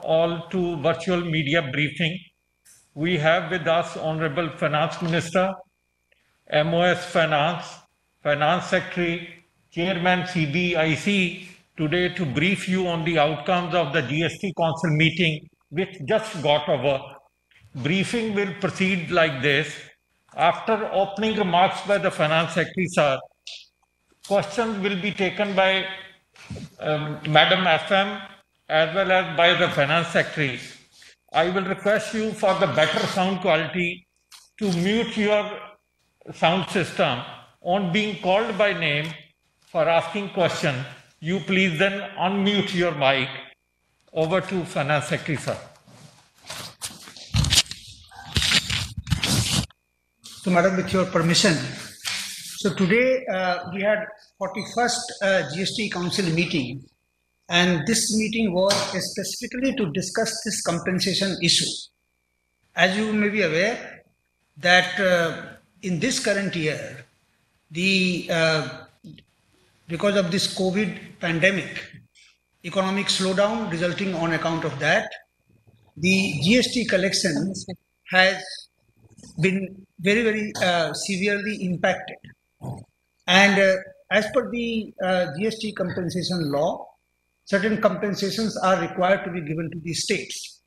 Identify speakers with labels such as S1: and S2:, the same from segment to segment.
S1: all to virtual media briefing. We have with us Honorable Finance Minister, MOS Finance, Finance Secretary, Chairman CBIC today to brief you on the outcomes of the GST Council meeting which just got over. Briefing will proceed like this. After opening remarks by the Finance Secretary, sir, questions will be taken by Madam FM as well as by the Finance Secretary. I will request you for the better sound quality to mute your sound system. On being called by name for asking question, you please then unmute your mic. Over to Finance Secretary, sir.
S2: So, Madam, with your permission, so today we had 41st GST Council meeting, and this meeting was specifically to discuss this compensation issue. As you may be aware that in this current year, because of this COVID pandemic, economic slowdown resulting on account of that, the GST collection has been very, very severely impacted. And as per the GST compensation law, certain compensations are required to be given to the states.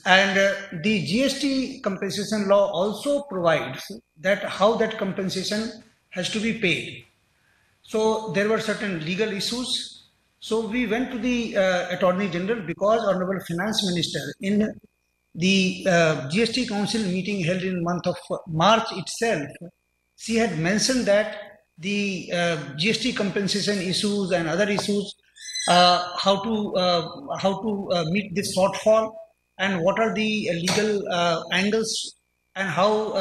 S2: And the GST compensation law also provides that how that compensation has to be paid. So there were certain legal issues. So we went to the Attorney General because Honorable Finance Minister in the GST Council meeting held in the month of March itself, she had mentioned that the GST compensation issues and other issues, how to meet this shortfall and what are the legal angles and how,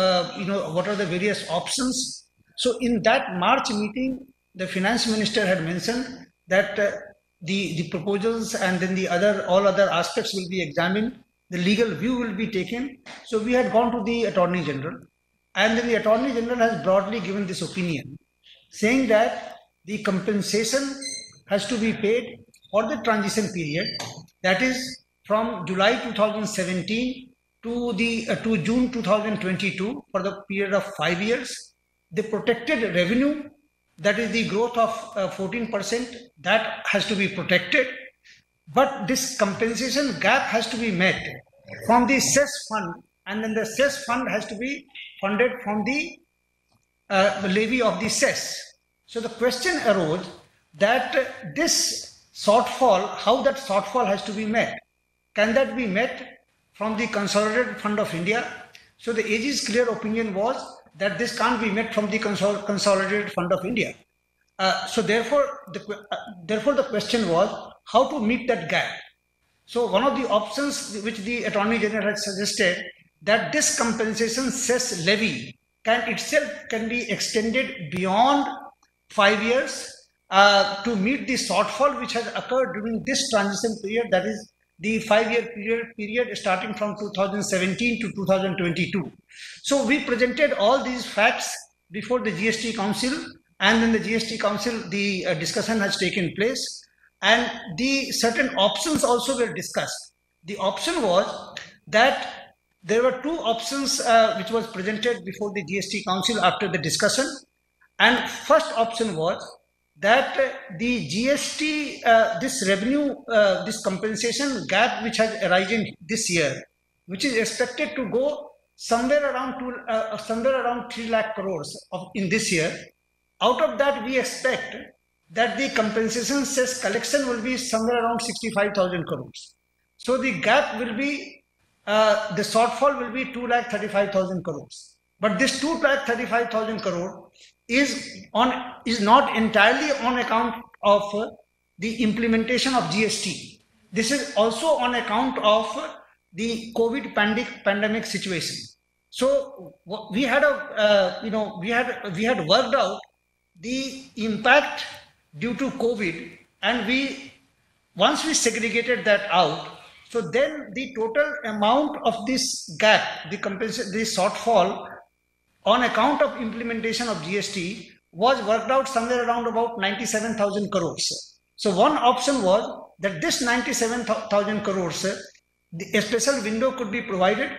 S2: what are the various options. So in that March meeting, the Finance Minister had mentioned that the proposals and then all other aspects will be examined. The legal view will be taken. So we had gone to the Attorney General, and then the Attorney General has broadly given this opinion, saying that the compensation has to be paid for the transition period, that is from July 2017 to June 2022, for the period of 5 years. The protected revenue, that is the growth of 14%, that has to be protected. But this compensation gap has to be met from the cess fund, and then the cess fund has to be funded from the levy of the cess. So the question arose that this shortfall, how that shortfall has to be met. Can that be met from the Consolidated Fund of India? So the AG's clear opinion was that this can't be met from the Consolidated Fund of India. So therefore the question was how to meet that gap. So one of the options which the Attorney General had suggested, that this compensation cess levy can be extended beyond 5 years to meet the shortfall which has occurred during this transition period, that is the 5-year period starting from 2017 to 2022. So we presented all these facts before the GST Council, and then the GST Council, the discussion has taken place, and the certain options also were discussed. The option was that there were two options which was presented before the GST Council after the discussion. And first option was that the GST, this revenue, this compensation gap which has arisen this year, which is expected to go somewhere around 3 lakh crores in this year. Out of that, we expect that the compensation cess collection will be somewhere around 65,000 crores. So the gap will be, the shortfall will be 2,35,000 crores. But this 2,35,000 crore is not entirely on account of the implementation of GST. This is also on account of the COVID pandemic situation. So we had we had worked out the impact due to COVID, and once we segregated that out, so then the total amount of this gap, the shortfall on account of implementation of GST was worked out somewhere around about 97,000 crores. So one option was that this 97,000 crores, a special window could be provided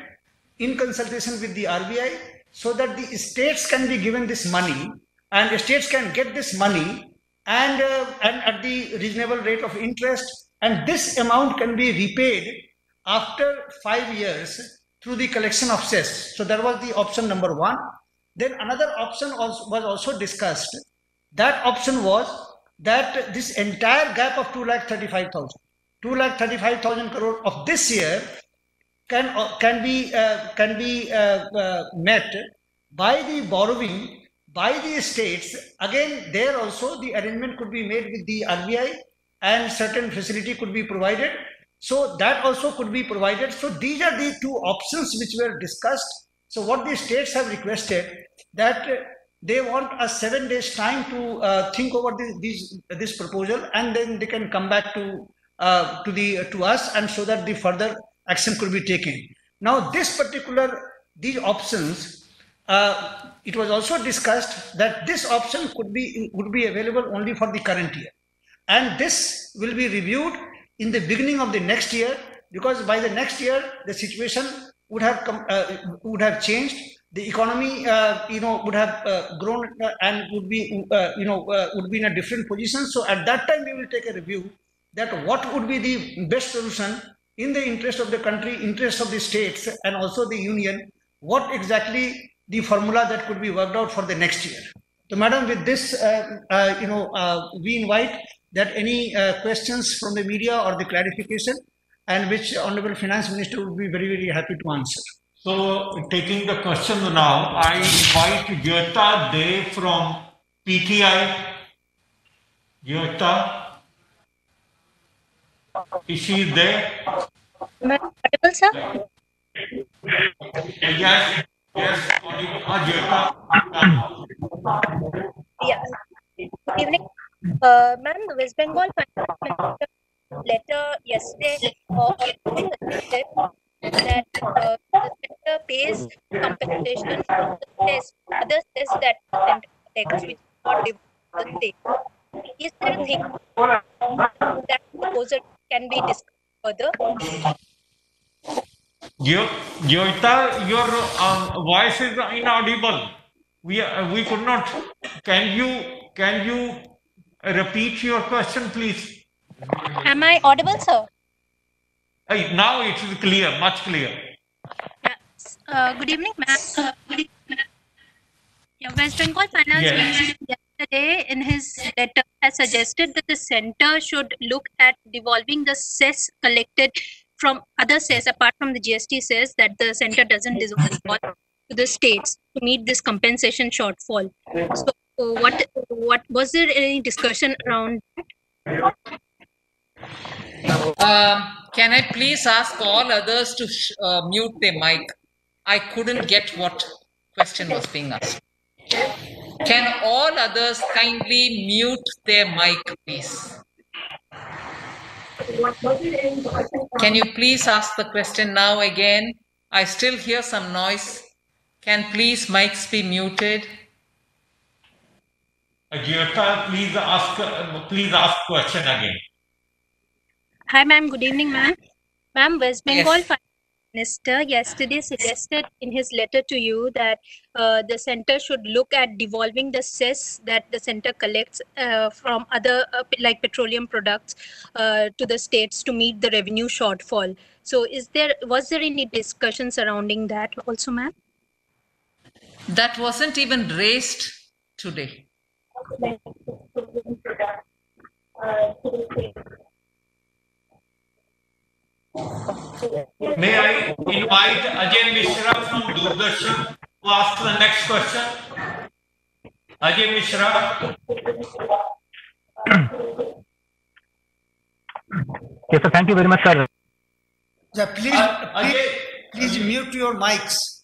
S2: in consultation with the RBI so that the states can be given this money and the states can get this money and at the reasonable rate of interest, and this amount can be repaid after 5 years through the collection of cess. So that was the option number one. Then another option was also discussed. That option was that this entire gap of 2,35,000 crore of this year can be met by the borrowing by the states. Again, there also the arrangement could be made with the RBI and certain facility could be provided. So that also could be provided. So these are the two options which were discussed. So what the states have requested, that they want a 7 days time to think over this proposal, and then they can come back to us, and so that the further action could be taken. Now these options, it was also discussed that this option would be available only for the current year, and this will be reviewed in the beginning of the next year, because by the next year the situation would have changed. The economy, would have grown and would be in a different position. So at that time we will take a review that what would be the best solution in the interest of the country, interest of the states, and also the union. What exactly the formula that could be worked out for the next year. So, Madam, with this, we invite that any questions from the media or the clarification, and which Honorable Finance Minister would be very, very happy to answer.
S1: So, taking the question now, I invite Jyota De from PTI. Jyota, is she there?
S3: Am I audible, sir?
S1: Yes. Yes,
S3: yeah. Good evening. Ma'am, the West Bengal Finance Minister letter yesterday that the center pays compensation from the other cess that the center collects, which is not given to the state. Is there a thing that proposal can be discussed further?
S1: Jyota, your voice is inaudible. We could not. Can you repeat your question, please?
S3: Am I audible, sir?
S1: Now it is clear, much clear.
S3: Good evening, ma'am. West Bengal Finance Minister yesterday in his letter has suggested that the center should look at devolving the cess collected from other cess apart from the GST cess that the center doesn't dissolve to the states to meet this compensation shortfall. So, what was there any discussion around that?
S4: Can I please ask all others to mute their mic? I couldn't get what question was being asked. Can all others kindly mute their mic, please? Can you please ask the question now again? I still hear some noise. Can please mics be muted?
S1: Jyota, please ask question again.
S3: Hi, ma'am. Good evening, ma'am. Ma'am, West Bengal Finance Minister yesterday suggested in his letter to you that the center should look at devolving the cess that the center collects from other like petroleum products to the states to meet the revenue shortfall. So was there any discussion surrounding that also, ma'am?
S4: That wasn't even raised today.
S1: May I invite Ajay Mishra from Doordarshan to ask the next question? Ajay Mishra.
S5: Yes, sir. Thank you very much, sir.
S2: Yeah, please mute your mics,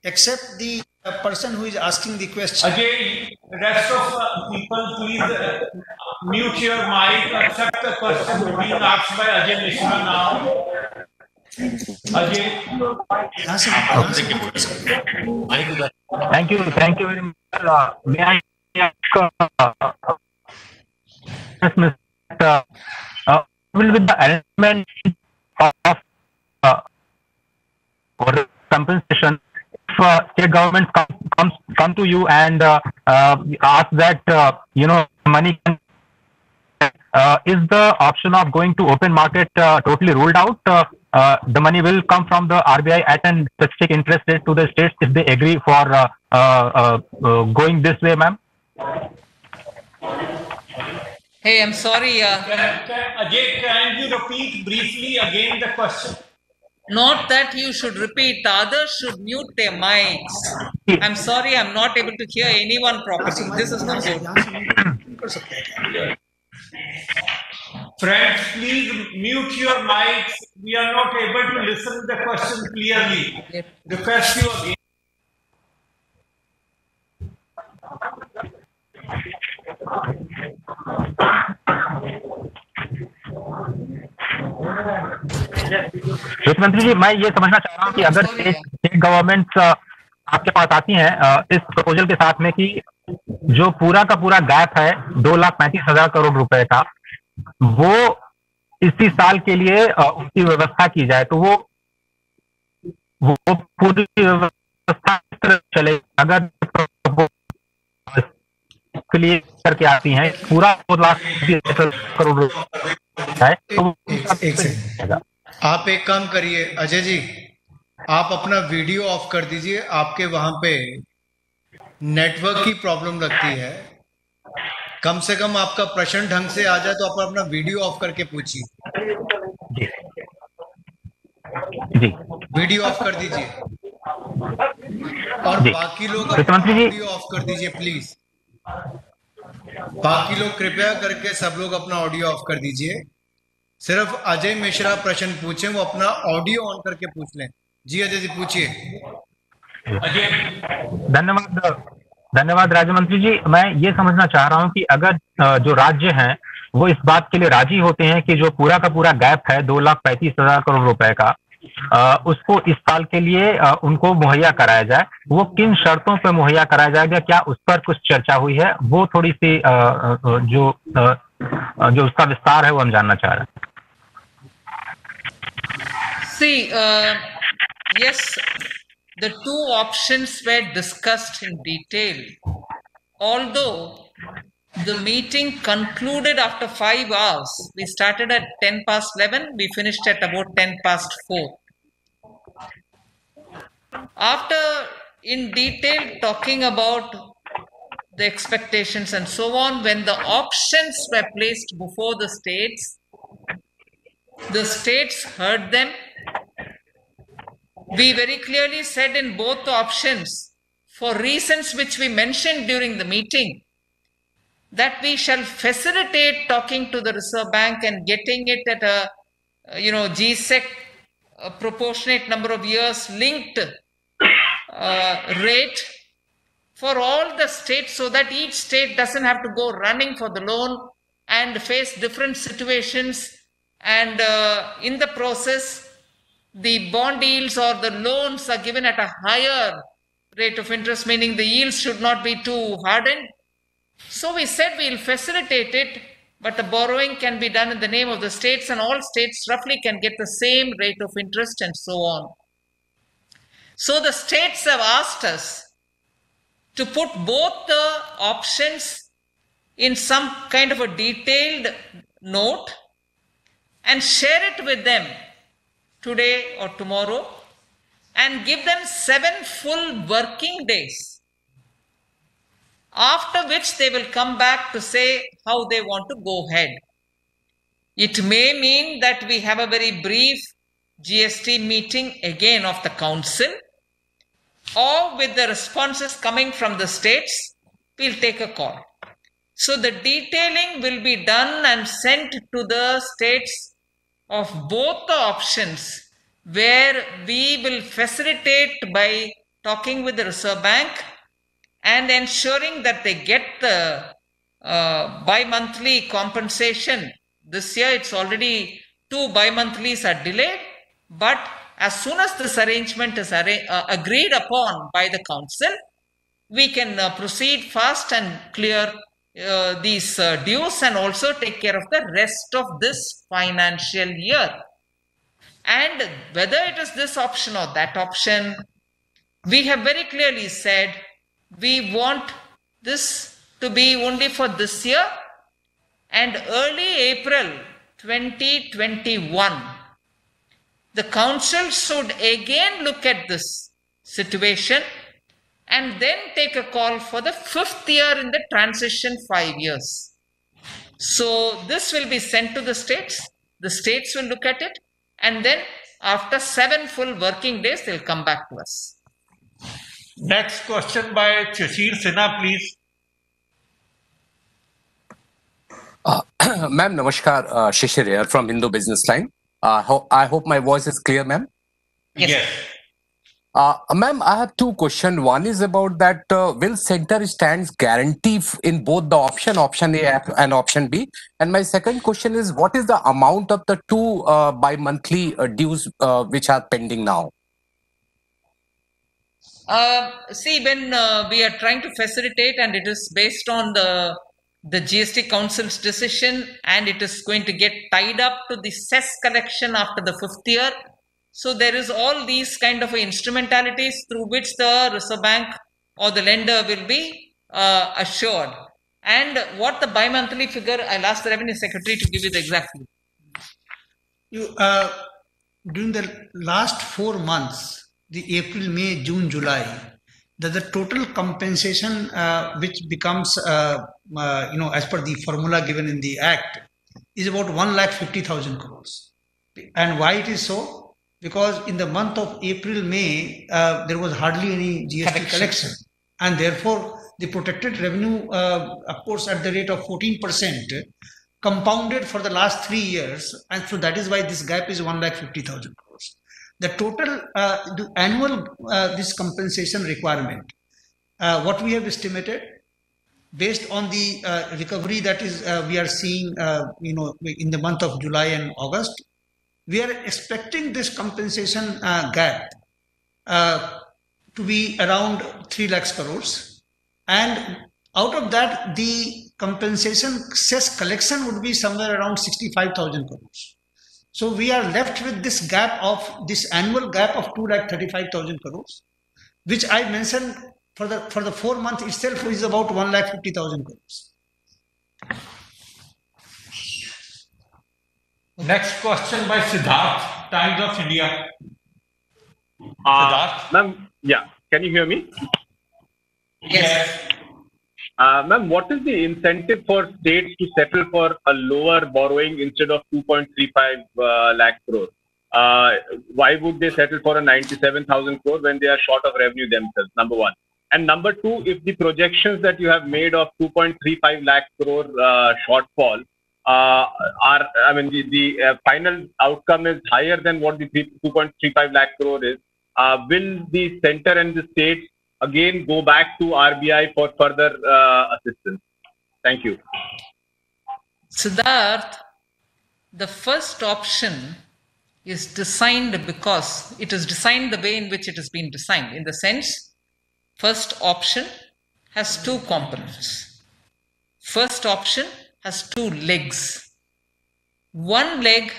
S2: except the person who is asking the question.
S1: Ajay, rest of people, please mute your mic, accept the question being asked by Ajay Mishra now. Ajay.
S5: Thank you very much. May I ask, will be the element of or compensation if state governments come to you and ask that money can, is the option of going to open market totally ruled out? The money will come from the RBI at a specific interest rate to the states if they agree for going this way, ma'am.
S4: Hey, I'm sorry.
S1: Ajay, can you repeat briefly again the question?
S4: Not that you should repeat. The others should mute their mics. I'm sorry, I'm not able to hear anyone properly. This is not good.
S1: Friends, please mute your mics. We are not able to listen to the question clearly. Request you again.
S5: वित्त मंत्री जी, मैं ये समझना चाह रहा हूँ कि अगर स्टेट गवर्नमेंट्स आपके पास आती हैं इस प्रपोजल के साथ में कि जो पूरा का पूरा गैप है 2,35,000 करोड़ रुपए का, वो इसी साल के लिए उसकी व्यवस्था की जाए, तो वो पूरी व्यवस्था किस तरह चले? अगर के लिए करके आती हैं पूरा 2,20,000 करोड़ रुपए है, तो
S6: एक सेकंड, आप एक काम करिए अजय जी, आप अपना वीडियो ऑफ कर दीजिए। आपके वहां पे नेटवर्क की प्रॉब्लम लगती है। कम से कम आपका प्रश्न ढंग से आ जाए तो आप अपना वीडियो ऑफ करके पूछिए।
S5: जी,
S6: वीडियो ऑफ कर दीजिए और बाकी लोग वीडियो ऑफ कर दीजिए प्लीज। बाकी लोग कृपया करके सब लोग अपना ऑडियो ऑफ कर दीजिए। सिर्फ अजय मिश्रा प्रश्न पूछें, वो अपना ऑडियो ऑन करके पूछ लें। जी अजय जी पूछिए।
S5: धन्यवाद राज्य मंत्री जी। मैं ये समझना चाह रहा हूँ कि अगर जो राज्य हैं वो इस बात के लिए राजी होते हैं कि जो पूरा का पूरा गैप है 2,35,000 करोड़ रुपए का, उसको इस साल के लिए उनको मुहैया कराया जाए, वो किन शर्तों पर मुहैया कराया जाएगा, क्या उस पर कुछ चर्चा हुई है? वो थोड़ी सी जो उसका विस्तार है वो हम जानना चाह रहे हैं।
S4: See, yes, the two options were discussed in detail. Although the meeting concluded after 5 hours, we started at 10 past 11, we finished at about 10 past 4. After in detail talking about the expectations and so on, when the options were placed before the states heard them. We very clearly said in both the options, for reasons which we mentioned during the meeting, that we shall facilitate talking to the Reserve Bank and getting it at a GSEC proportionate number of years linked rate for all the states, so that each state doesn't have to go running for the loan and face different situations, and in the process the bond yields or the loans are given at a higher rate of interest, meaning the yields should not be too hardened. So we said we will facilitate it, but the borrowing can be done in the name of the states, and all states roughly can get the same rate of interest and so on. So the states have asked us to put both the options in some kind of a detailed note and share it with them today or tomorrow, and give them 7 full working days, after which they will come back to say how they want to go ahead. It may mean that we have a very brief GST meeting again of the council, or with the responses coming from the states, we'll take a call. So the detailing will be done and sent to the states of both the options, where we will facilitate by talking with the Reserve Bank and ensuring that they get the bi-monthly compensation. This year it's already 2 bi-monthlies are delayed, but as soon as this arrangement is agreed upon by the council, we can proceed fast and clear these dues and also take care of the rest of this financial year. And whether it is this option or that option, we have very clearly said we want this to be only for this year, and early April 2021, the council should again look at this situation and then take a call for the 5th year in the transition 5 years. So this will be sent to the states will look at it, and then after 7 full working days, they'll come back to us.
S1: Next question by Shashir Sinha, please.
S7: Ma'am, namaskar. Shishir here from Hindu Business Line. I hope my voice is clear, ma'am.
S1: Yes.
S7: Ma'am, I have 2 questions. One is about that will center stands guarantee in both the option A and option B? And my second question is, what is the amount of the 2 bi-monthly dues which are pending now?
S4: See, when we are trying to facilitate, and it is based on the GST Council's decision, and it is going to get tied up to the cess collection after the 5th year. So there is all these kind of instrumentalities through which the Reserve Bank or the lender will be assured. And what the bi-monthly figure, I'll ask the Revenue Secretary to give you the exact figure.
S2: During the last 4 months, the April, May, June, July, the total compensation which becomes, as per the formula given in the Act, is about 1,50,000 crores. And why it is so? Because in the month of April, May, there was hardly any GST collection. And therefore, the protected revenue, of course, at the rate of 14%, compounded for the last 3 years. And so that is why this gap is 1,50,000 crores. The total the annual this compensation requirement, what we have estimated, based on the recovery that is we are seeing, in the month of July and August, we are expecting this compensation gap to be around 3 lakhs crores, and out of that, the compensation cess collection would be somewhere around 65,000 crores. So we are left with this gap of this annual gap of 2,35,000 crores, which I mentioned for the 4 months itself is about 1,50,000 crores.
S1: Next question by Siddharth, Times of India. Siddharth?
S8: Ma'am, yeah, can you hear me?
S4: Yes.
S8: Ma'am, what is the incentive for states to settle for a lower borrowing instead of 2.35 lakh crore? Why would they settle for a 97,000 crore when they are short of revenue themselves? Number one. And number two, if the projections that you have made of 2.35 lakh crore shortfall the final outcome is higher than what the 2.35 lakh crore is, will the center and the states again go back to RBI for further assistance? Thank you.
S4: Siddharth, the first option is designed because it is designed the way in which it has been designed. In the sense, first option has 2 components. First option has 2 legs. One leg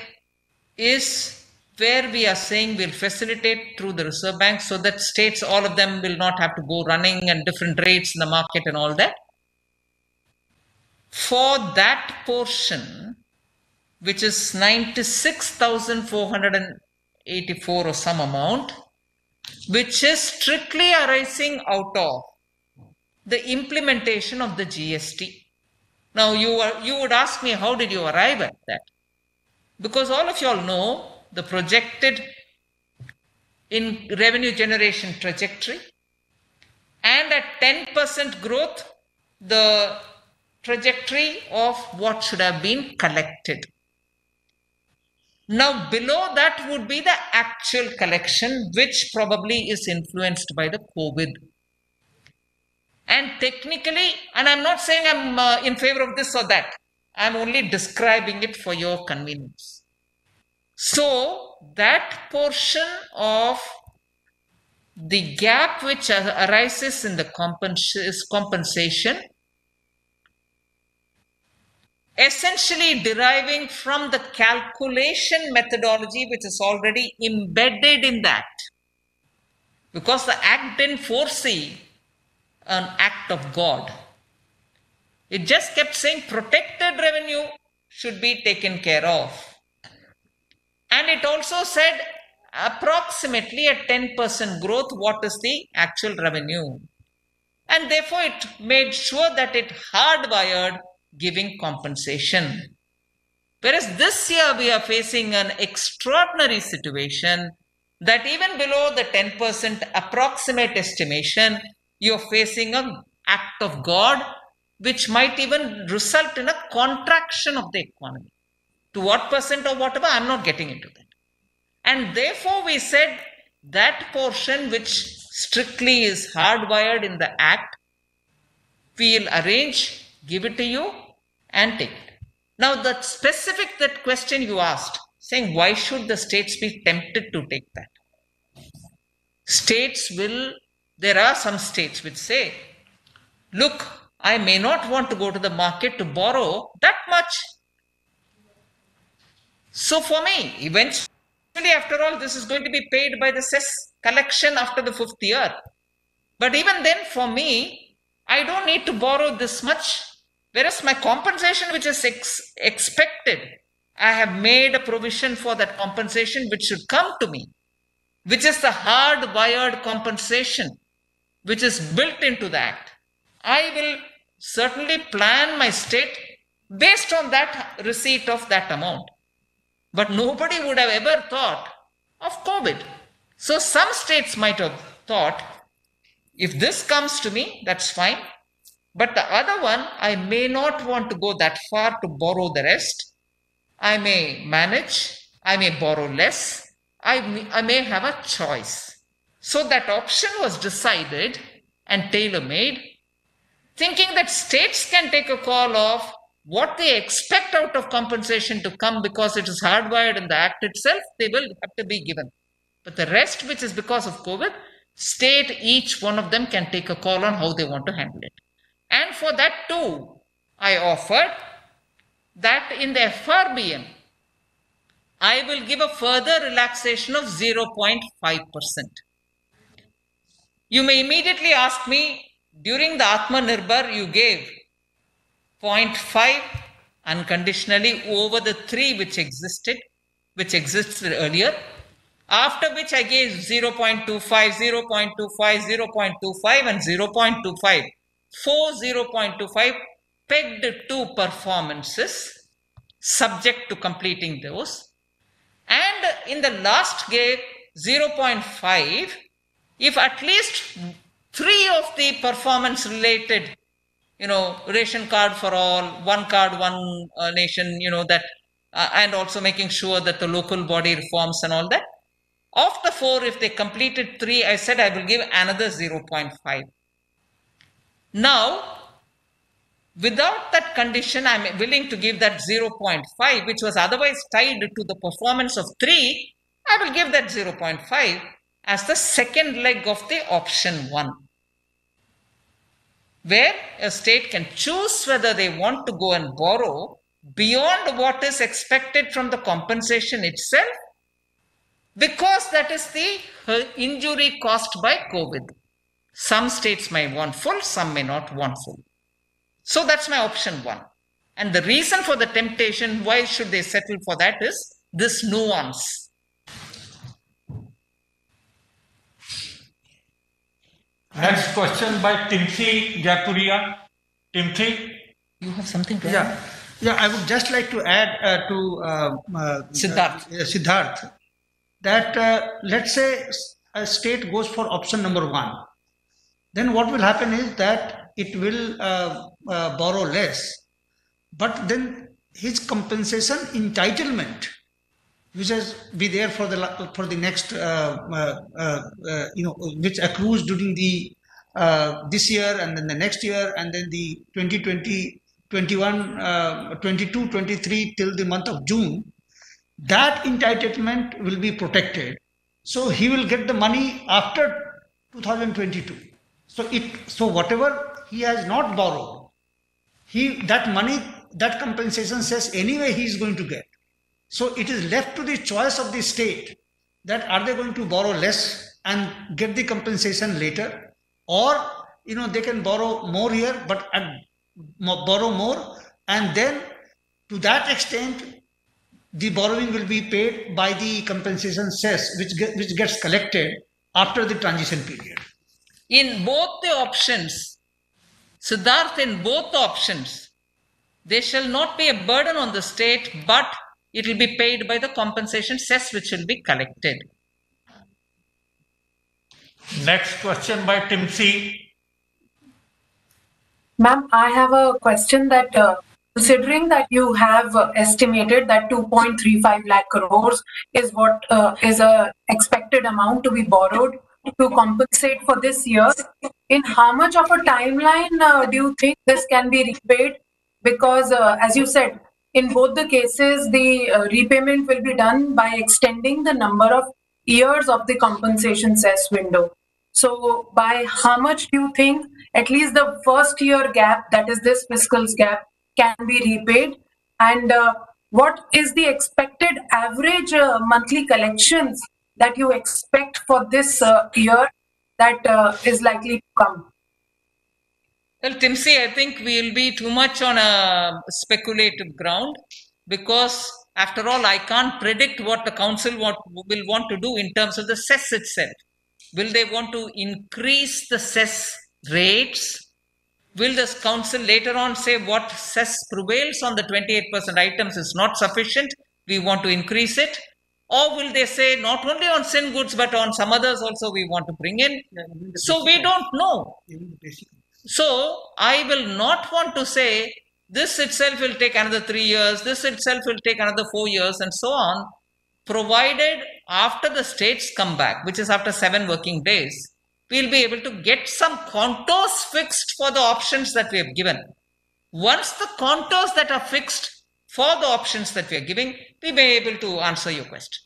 S4: is where we are saying we'll facilitate through the Reserve Bank so that states, all of them, will not have to go running and different rates in the market and all that. For that portion, which is 96,484 or some amount, which is strictly arising out of the implementation of the GST. Now, you would ask me, how did you arrive at that? Because all of you all know the projected in revenue generation trajectory, and at 10% growth, the trajectory of what should have been collected. Now, below that would be the actual collection, which probably is influenced by the COVID. And technically, and I'm not saying I'm in favor of this or that, I'm only describing it for your convenience. So, that portion of the gap which arises in the compensation essentially deriving from the calculation methodology which is already embedded in the Act. Because the Act didn't foresee an act of God. It just kept saying protected revenue should be taken care of. And it also said approximately at 10% growth, what is the actual revenue? And therefore, it made sure that it hardwired giving compensation. Whereas this year, we are facing an extraordinary situation that even below the 10% approximate estimation, you're facing an act of God, which might even result in a contraction of the economy. To what percent or whatever, I'm not getting into that. And therefore, we said that portion which strictly is hardwired in the Act, we'll arrange, give it to you, and take it. Now, the specific that question you asked, saying why should the states be tempted to take that? There are some states which say, look, I may not want to go to the market to borrow that much. So for me, eventually, after all, this is going to be paid by the cess collection after the 5th year. But even then, for me, I don't need to borrow this much. Whereas my compensation, which is expected, I have made a provision for that compensation which should come to me, which is the hardwired compensation, which is built into the Act. I will certainly plan my state based on that receipt of that amount. But nobody would have ever thought of COVID. So some states might have thought, if this comes to me, that's fine. But the other one, I may not want to go that far to borrow the rest. I may manage, I may borrow less, I may have a choice. So that option was decided and tailor-made, thinking that states can take a call of what they expect out of compensation to come because it is hardwired in the Act itself, they will have to be given. But the rest, which is because of COVID, state, each one of them can take a call on how they want to handle it. And for that too, I offered that in the FRBM, I will give a further relaxation of 0.5%. You may immediately ask me, during the Atmanirbhar, you gave 0.5 unconditionally over the 3 which existed earlier, after which I gave 0.25, 0.25, 0.25 and 0.25. 0.25 pegged to performances subject to completing those. And in the last gave 0.5 if at least 3 of the performance related, ration card for all, one card, one nation, that, and also making sure that the local body reforms and all that. Of the 4, if they completed 3, I said I will give another 0.5. Now, without that condition, I'm willing to give that 0.5, which was otherwise tied to the performance of 3. I will give that 0.5 as the second leg of the option 1, where a state can choose whether they want to go and borrow beyond what is expected from the compensation itself, because that is the injury caused by COVID. Some states may want full, some may not want full. So that's my option 1. And the reason for the temptation, why should they settle for that, is this nuance.
S1: Next question by Timothy Japuria. Timothy?
S4: You have something to add?
S2: Yeah, I would just like to add to Siddharth that let's say a state goes for option number 1. Then what will happen is that it will borrow less, but then his compensation entitlement, which has be there for the next which accrues during the this year and then the next year and then the 2020, 21, 22, 23 till the month of June, that entitlement will be protected. So he will get the money after 2022. So whatever he has not borrowed, that money that compensation cess anyway he is going to get. So it is left to the choice of the state that are they going to borrow less and get the compensation later, or they can borrow more here but borrow more, and then to that extent the borrowing will be paid by the compensation cess which gets collected after the transition period.
S4: In both the options, Siddharth, in both the options, there shall not be a burden on the state, but it will be paid by the compensation cess which will be collected.
S1: Next question by Tim C.
S9: Ma'am, I have a question that considering that you have estimated that 2.35 lakh crores is what is a expected amount to be borrowed to compensate for this year, in how much of a timeline do you think this can be repaid? Because as you said, in both the cases, the repayment will be done by extending the number of years of the compensation cess window. So by how much do you think at least the first year gap, that is this fiscal's gap, can be repaid? And what is the expected average monthly collections that you expect for this year that is likely to come?
S4: Well, Timsy, I think we'll be too much on a speculative ground, because after all, I can't predict what the council will want to do in terms of the cess itself. Will they want to increase the cess rates? Will this council later on say what cess prevails on the 28% items is not sufficient, we want to increase it? Or will they say not only on sin goods but on some others also we want to bring in? So we don't know. So I will not want to say this itself will take another 3 years, this itself will take another 4 years and so on, provided after the states come back, which is after 7 working days, we'll be able to get some contours fixed for the options that we have given. Once the contours that are fixed for the options that we are giving, we may be able to answer your question.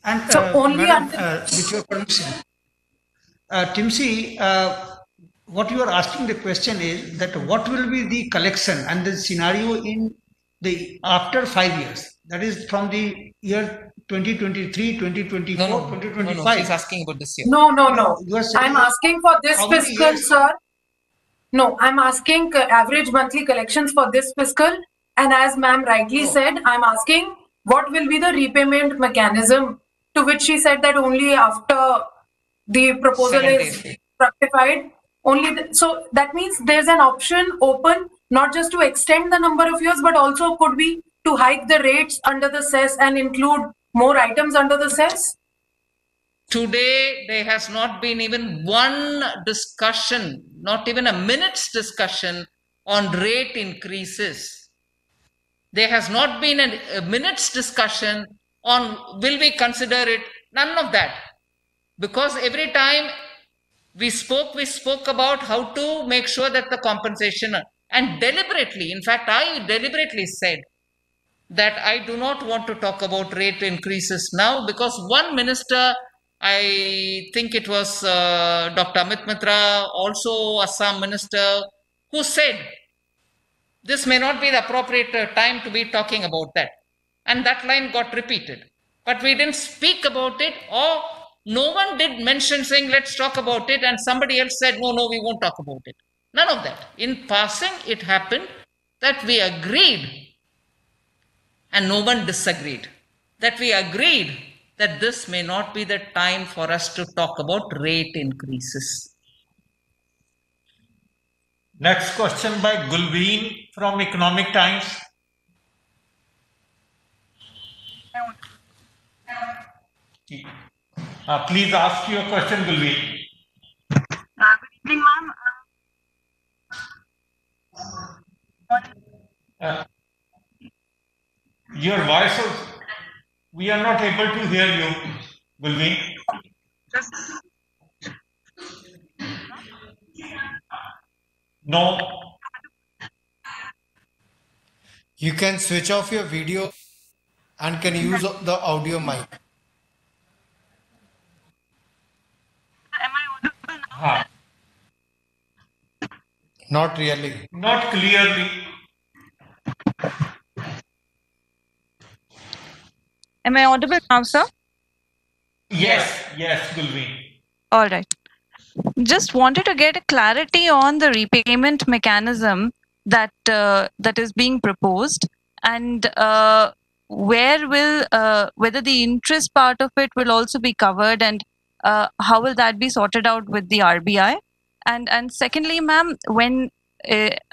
S2: And
S9: so only
S2: Madam, with your permission, Timsy, what you are asking the question is that what will be the collection and the scenario in the after 5 years, that is from the year 2023, 2024, 2025.
S4: No, she's asking about this year.
S9: No. I'm
S2: You are saying
S9: asking for this
S2: how many
S9: fiscal,
S2: years?
S9: sir. No, I'm asking average monthly collections for this fiscal. And as ma'am rightly said, I'm asking what will be the repayment mechanism, to which she said that only after the proposal
S4: 7
S9: is
S4: days.
S9: fructified. So that means there's an option open, not just to extend the number of years, but also could be to hike the rates under the cess and include more items under the cess?
S4: Today, there has not been even one discussion, not even a minute's discussion on rate increases. There has not been a minute's discussion on will we consider it, none of that. Because every time we spoke about how to make sure that the compensation, and deliberately, in fact, I deliberately said that I do not want to talk about rate increases now, because one minister, I think it was Dr. Amit Mitra, also Assam minister, who said this may not be the appropriate time to be talking about that. And that line got repeated. But we didn't speak about it, or no one did mention saying let's talk about it, and somebody else said no, we won't talk about it. None of that. In passing, it happened that we agreed, and no one disagreed, that we agreed that this may not be the time for us to talk about rate increases.
S1: Next question by Gulveen from Economic Times. Please ask your question, Gulveen.
S10: Good evening, ma'am.
S1: Your voice is, we are not able to hear you, Gulveen. No.
S6: You can switch off your video and can use the audio mic.
S10: Am I audible now?
S6: Not really.
S1: Not clearly.
S10: Am I audible now, sir?
S1: Yes, Gulveen.
S10: All right. Just wanted to get a clarity on the repayment mechanism that that is being proposed, and whether the interest part of it will also be covered, and how will that be sorted out with the RBI? And secondly, ma'am, when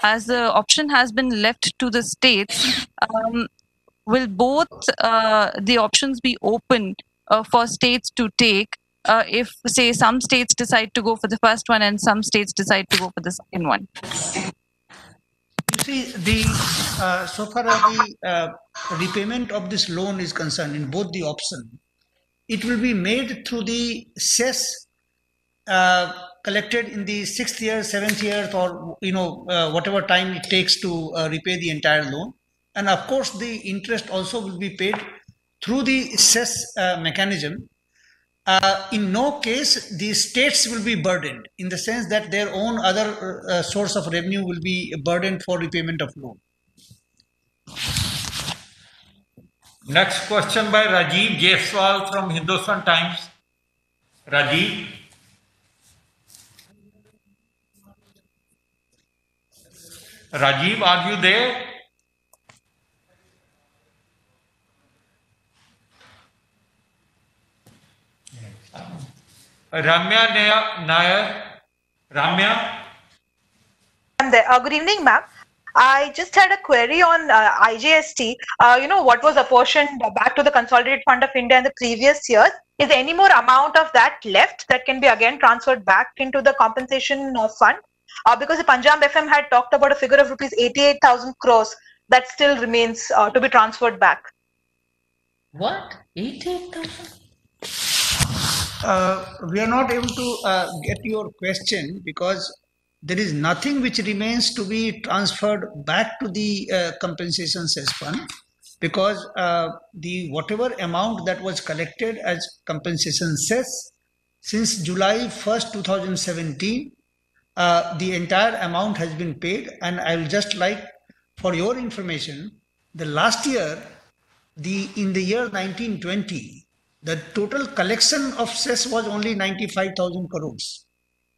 S10: as the option has been left to the states, will both the options be open for states to take? If, say, some states decide to go for the first one and some states decide to go for the second one?
S2: You see, so far as the repayment of this loan is concerned, in both the options, it will be made through the cess collected in the 6th year, 7th year, or whatever time it takes to repay the entire loan. And of course, the interest also will be paid through the cess mechanism. In no case the states will be burdened, in the sense that their own other source of revenue will be burdened for repayment of loan.
S1: Next question by Rajiv Jaiswal from Hindustan Times. Rajiv. Rajiv, are you there? Ramya Nair. Ramya?
S11: I'm there. Good evening, ma'am. I just had a query on IGST. What was apportioned back to the Consolidated Fund of India in the previous year? Is there any more amount of that left that can be again transferred back into the compensation fund? Because the Punjab FM had talked about a figure of rupees 88,000 crores that still remains to be transferred back.
S4: What? 88,000?
S2: We are not able to get your question, because there is nothing which remains to be transferred back to the compensation cess fund, because the whatever amount that was collected as compensation cess since July 1st, 2017, the entire amount has been paid. And I will just like, for your information, the last year, in the year 1920, the total collection of cess was only 95,000 crores,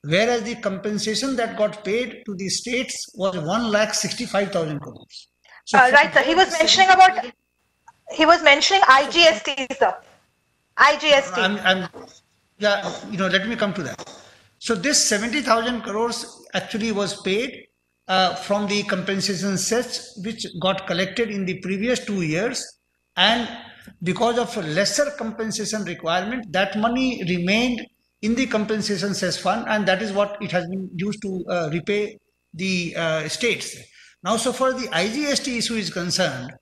S2: whereas the compensation that got paid to the states was 1,65,000 crores. So
S11: right, sir. He was mentioning IGST, sir. IGST.
S2: Let me come to that. So this 70,000 crores actually was paid from the compensation cess which got collected in the previous 2 years, and because of a lesser compensation requirement, that money remained in the compensation cess fund, and that is what it has been used to repay the states. Now, so far the IGST issue is concerned,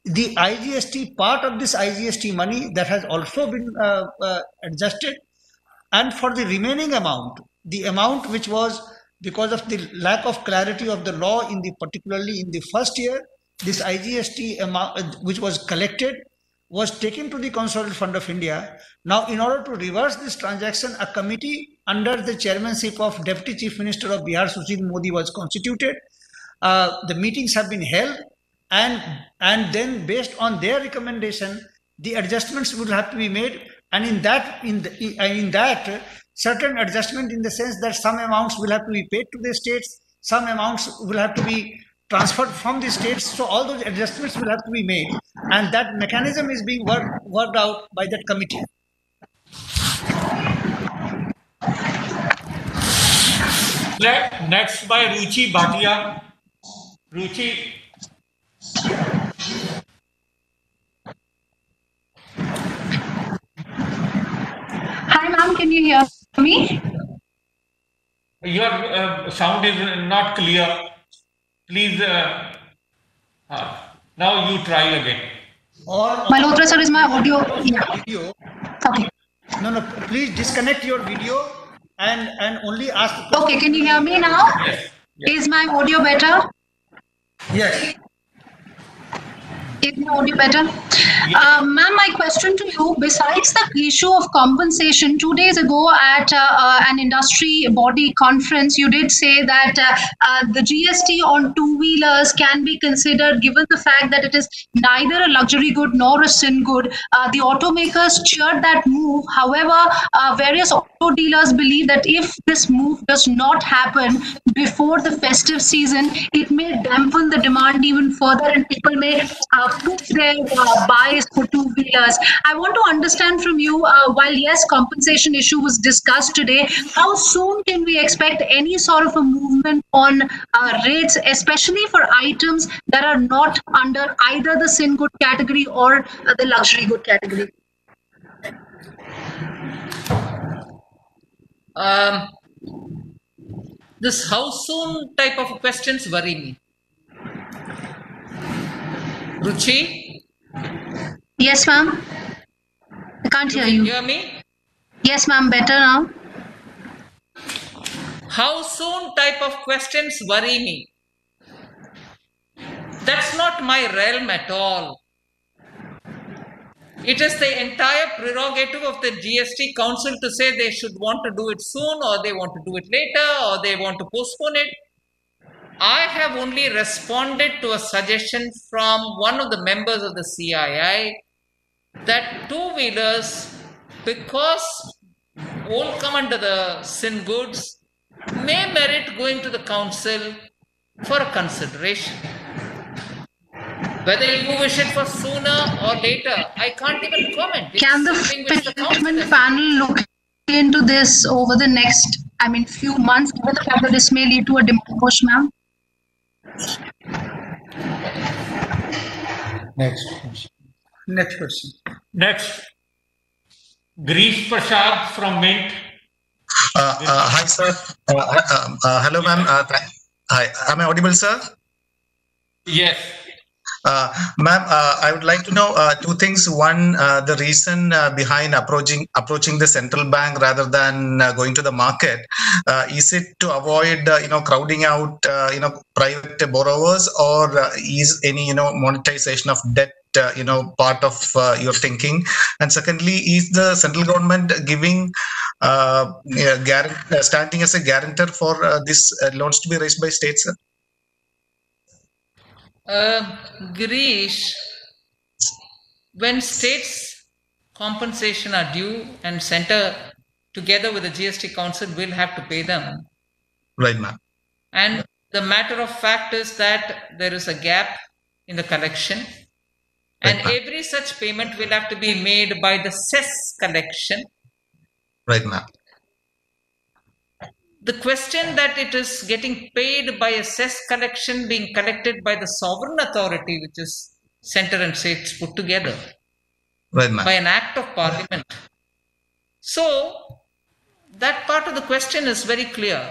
S2: the IGST, part of this IGST money that has also been adjusted, and for the remaining amount, the amount which was, because of the lack of clarity of the law particularly in the first year, this IGST amount which was collected was taken to the Consolidated Fund of India. Now, in order to reverse this transaction, a committee under the chairmanship of Deputy Chief Minister of Bihar, Sushil Modi, was constituted. The meetings have been held, and then based on their recommendation, the adjustments will have to be made. And in that, certain adjustment, in the sense that some amounts will have to be paid to the states, some amounts will have to be transferred from the states. So all those adjustments will have to be made, and that mechanism is being worked out by that committee.
S1: Next by Ruchi Bhatia. Ruchi.
S12: Hi ma'am, can you hear me?
S1: Your sound is not clear. Please, now you try again.
S12: Malhotra sir, is my audio? Yeah.
S2: Video.
S12: Okay.
S2: No, please disconnect your video and only ask the question.
S12: Okay, can you hear me now?
S1: Yes.
S12: Is my audio better?
S2: Yes.
S12: Is my audio better? Ma'am, my question to you, besides the issue of compensation, 2 days ago at an industry body conference, you did say that the GST on two-wheelers can be considered, given the fact that it is neither a luxury good nor a sin good. The automakers cheered that move. However, various auto dealers believe that if this move does not happen before the festive season, it may dampen the demand even further and people may push their buys for two-wheelers. I want to understand from you, while yes, compensation issue was discussed today, how soon can we expect any sort of a movement on rates, especially for items that are not under either the sin good category or the luxury good category?
S4: This how soon type of questions worry me. Ruchi?
S12: Yes, ma'am. I can't hear you.
S4: Hear me?
S12: Yes, ma'am. Better now.
S4: How soon type of questions worry me. That's not my realm at all. It is the entire prerogative of the GST Council to say they should want to do it soon, or they want to do it later, or they want to postpone it. I have only responded to a suggestion from one of the members of the CII that two-wheelers, because all come under the sin goods, may merit going to the council for a consideration. Whether you wish it for sooner or later, I can't even comment.
S12: Can the fitment panel look into this over the next, few months, given the fact that this may lead to a demand push, ma'am?
S6: Next question.
S2: Next question.
S1: Next, Girish Prasad from Mint.
S13: Hi, sir. Hello, ma'am. Hi. Am I audible, sir?
S1: Yes.
S13: Ma'am, I would like to know two things. One, the reason behind approaching the central bank rather than going to the market. Is it to avoid, crowding out, private borrowers, or is any, monetization of debt, part of your thinking? And secondly, is the central government giving, standing as a guarantor for this loans to be raised by states, sir?
S4: Girish, when states compensation are due and center together with the GST Council will have to pay them.
S13: Right, ma'am.
S4: And the matter of fact is that there is a gap in the collection, and every such payment will have to be made by the cess collection.
S13: Right, ma'am.
S4: The question that it is getting paid by a cess collection being collected by the sovereign authority, which is center and states put together,
S13: right, ma'am,
S4: by an act of parliament. So that part of the question is very clear,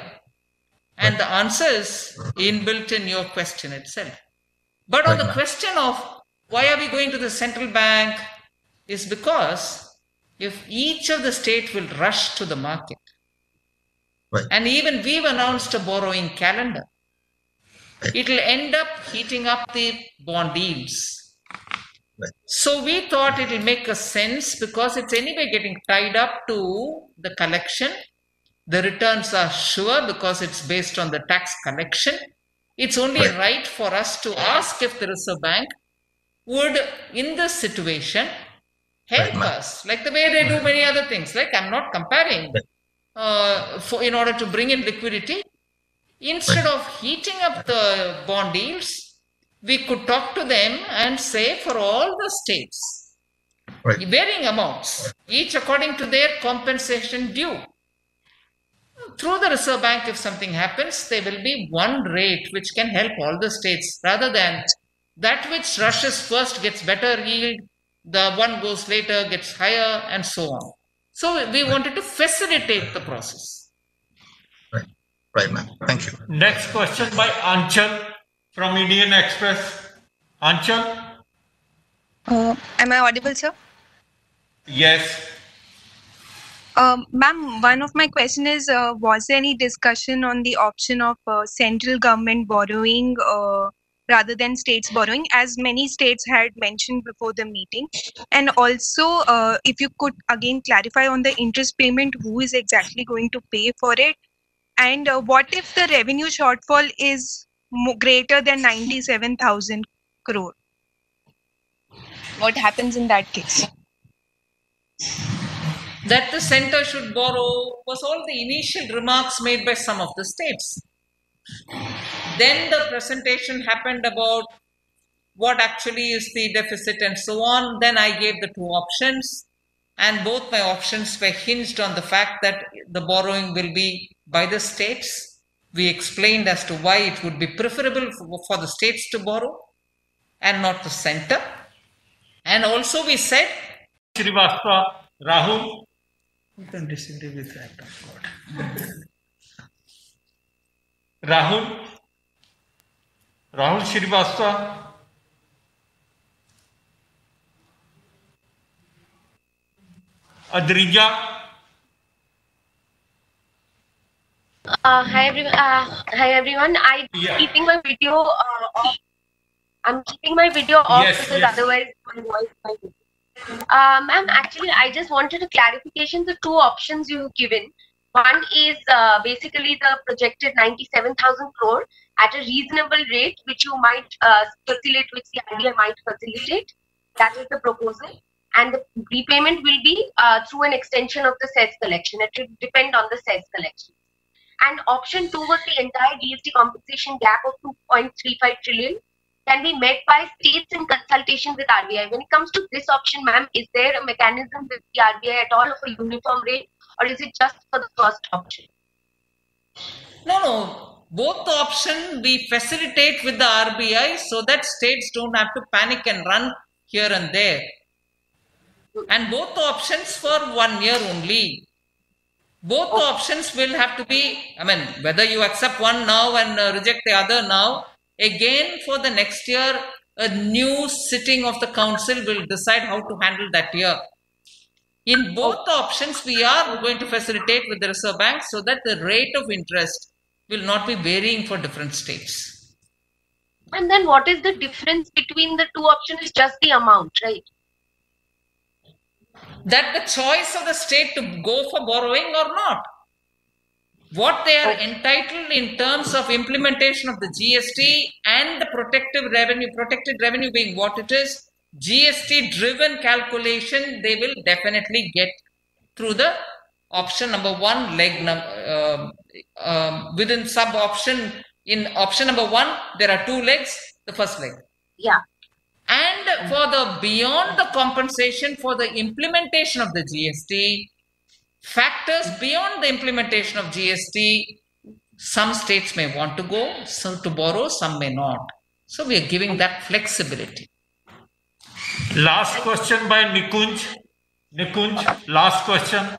S4: and the answer is inbuilt in your question itself. But on the question of why are we going to the central bank is because if each of the state will rush to the market, and even we've announced a borrowing calendar, it will end up heating up the bond yields. So we thought it will make a sense because it's anyway getting tied up to the collection. The returns are sure because it's based on the tax collection. It's only right for us to ask if the Reserve Bank would, in this situation, help us, like the way they do many other things. Like, I'm not comparing. In order to bring in liquidity, instead of heating up the bond yields, we could talk to them and say for all the states, varying amounts, each according to their compensation due. Through the Reserve Bank, if something happens, there will be one rate which can help all the states, rather than that which rushes first gets better yield, the one goes later gets higher, and so on. So we wanted to facilitate the process.
S13: Right, ma'am. Thank you.
S1: Next question by Anchal from Indian Express. Anchal?
S14: Am I audible, sir?
S1: Yes.
S14: Ma'am, one of my question is, was there any discussion on the option of central government borrowing rather than states borrowing, as many states had mentioned before the meeting? And also, if you could again clarify on the interest payment, who is exactly going to pay for it? And what if the revenue shortfall is greater than 97,000 crore? What happens in that case?
S4: That the center should borrow was all the initial remarks made by some of the states. Then the presentation happened about what actually is the deficit and so on. Then I gave the two options, and both my options were hinged on the fact that the borrowing will be by the states. We explained as to why it would be preferable for the states to borrow and not the center. And also we said,
S1: Srivastava, Rahul.
S2: You can disagree with that, of God.
S1: Rahul Srivastava. Adrija.
S15: Hi everyone. I'm keeping my video off. I'm keeping my video off because otherwise my voice might be. Ma'am, actually, I just wanted a clarification. The two options you have given. One is basically the projected 97,000 crore at a reasonable rate, which you might facilitate, which the RBI might facilitate. That is the proposal. And the repayment will be through an extension of the cess collection. It will depend on the cess collection. And option 2 was the entire GST compensation gap of 2.35 trillion can be met by states in consultation with RBI. When it comes to this option, ma'am, is there a mechanism with the RBI at all of a uniform rate, or is it just for the first option?
S4: No. Both the option we facilitate with the RBI so that states don't have to panic and run here and there. And both the options for 1 year only. Both the options will have to be, whether you accept one now and reject the other now, again for the next year, a new sitting of the council will decide how to handle that year. In both the options, we are going to facilitate with the Reserve Bank so that the rate of interest will not be varying for different states.
S15: And then what is the difference between the two options? Just the amount, right?
S4: That the choice of the state to go for borrowing or not. What they are entitled in terms of implementation of the GST and the protected revenue being what it is, GST driven calculation, they will definitely get through the option number 1 leg within sub option. In option number 1, there are 2 legs, the first leg.
S15: Yeah.
S4: And for the beyond the compensation for the implementation of the GST, factors beyond the implementation of GST, some states may want to go to borrow, some may not. So we are giving that flexibility.
S1: Last question by Nikunj. Nikunj, last question.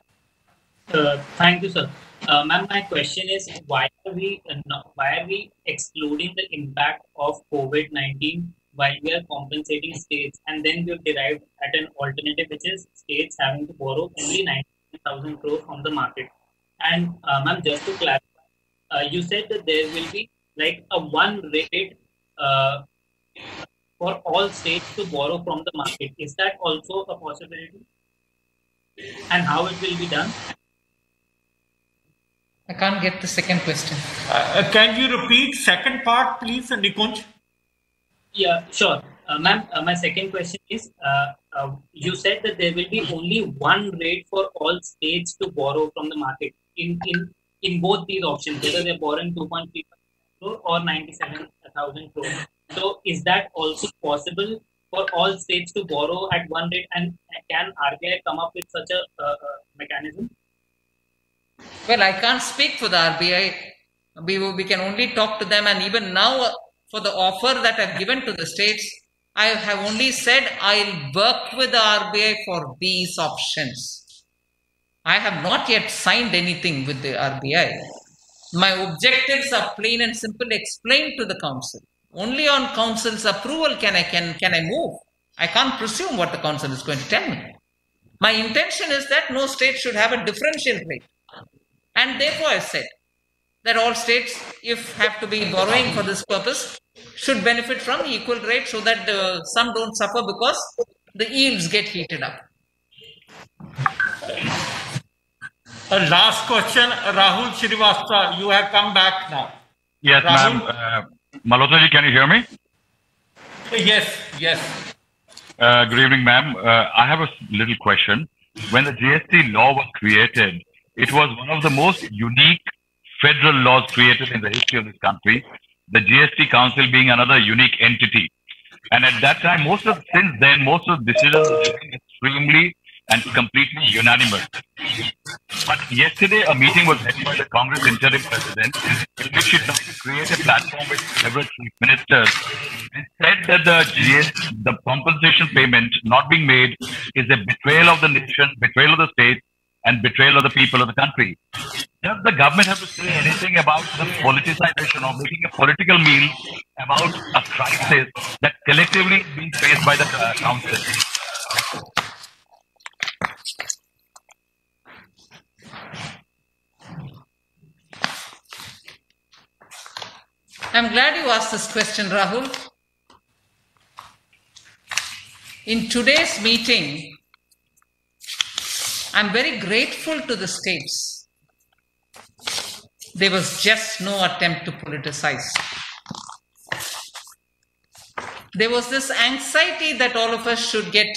S16: Thank you, sir. Ma'am, my question is why are we excluding the impact of COVID-19 while we are compensating states, and then we've derived at an alternative, which is states having to borrow only 90,000 crore from the market. And ma'am, just to clarify, you said that there will be like a one rate for all states to borrow from the market. Is that also a possibility? And how it will be done?
S4: I can't get the second question.
S1: Can you repeat second part, please, Nikunj?
S16: Yeah, sure. Ma'am, my second question is, you said that there will be only one rate for all states to borrow from the market in both these options, whether they're borrowing 2.35 crore or 97,000 crore. So is that also possible for all states to borrow at one rate, and can RBI come up with such a mechanism?
S4: Well, I can't speak for the RBI. We can only talk to them, and even now for the offer that I've given to the states, I have only said I'll work with the RBI for these options. I have not yet signed anything with the RBI. My objectives are plain and simple, explained to the council. Only on council's approval can I move. I can't presume what the council is going to tell me. My intention is that no state should have a differential rate. And therefore I said, that all states, if have to be borrowing for this purpose, should benefit from equal rate so that some don't suffer because the yields get heated up.
S1: Last question, Rahul Srivastava, you have come back now.
S17: Yes, ma'am. Malhotra ji, can you hear me?
S1: Yes.
S17: Good evening, ma'am. I have a little question. When the GST law was created, it was one of the most unique federal laws created in the history of this country, the GST Council being another unique entity. And at that time, since then, most of the decisions were extremely and completely unanimous. But yesterday, a meeting was held by the Congress interim president, in which she tried to create a platform with several chief ministers and said that the compensation payment not being made is a betrayal of the nation, betrayal of the state, and betrayal of the people of the country. Does the government have to say anything about the politicization or making a political meal about a crisis that collectively is being faced by the council?
S4: I'm glad you asked this question, Rahul. In today's meeting, I'm very grateful to the states. There was just no attempt to politicize. There was this anxiety that all of us should get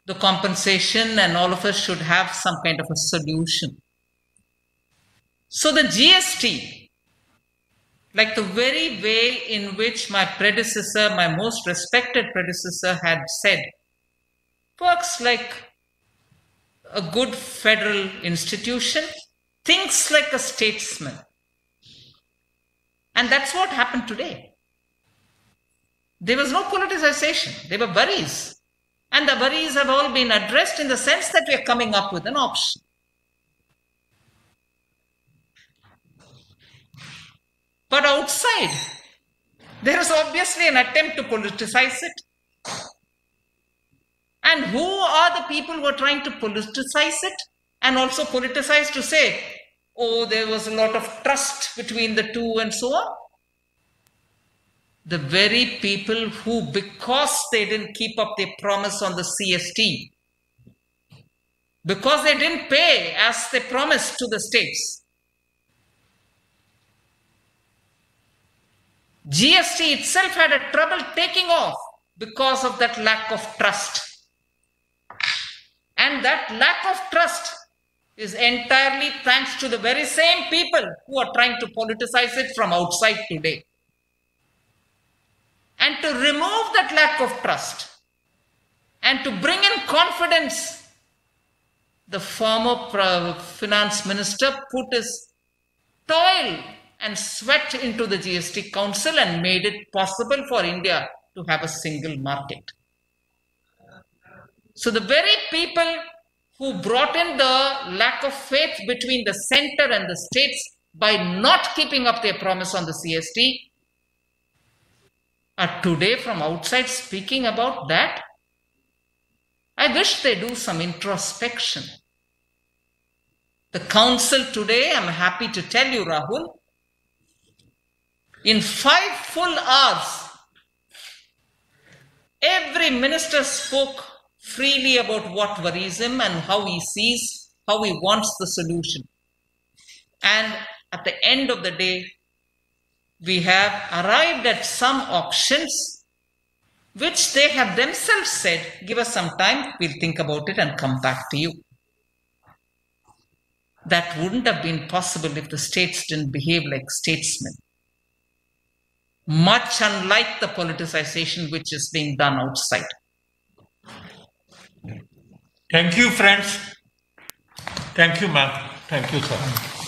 S4: the compensation and all of us should have some kind of a solution. So the GST, like the very way in which my predecessor, my most respected predecessor had said, works like a good federal institution, thinks like a statesman. And that's what happened today. There was no politicization. There were worries. And the worries have all been addressed in the sense that we are coming up with an option. But outside, there is obviously an attempt to politicize it. And who are the people who are trying to politicize it and also politicize to say, oh, there was a lot of trust between the two and so on? The very people who, because they didn't keep up their promise on the CST, because they didn't pay as they promised to the states, GST itself had a trouble taking off because of that lack of trust. And that lack of trust is entirely thanks to the very same people who are trying to politicize it from outside today. And to remove that lack of trust and to bring in confidence, the former finance minister put his toil and sweat into the GST Council and made it possible for India to have a single market. So the very people who brought in the lack of faith between the center and the states by not keeping up their promise on the CST are today from outside speaking about that. I wish they do some introspection. The council today, I'm happy to tell you, Rahul, in 5 full hours, every minister spoke freely about what worries him and how he sees, how he wants the solution. And at the end of the day, we have arrived at some options which they have themselves said, give us some time, we'll think about it and come back to you. That wouldn't have been possible if the states didn't behave like statesmen. Much unlike the politicization which is being done outside.
S1: Thank you, friends. Thank you, ma'am. Thank you, sir.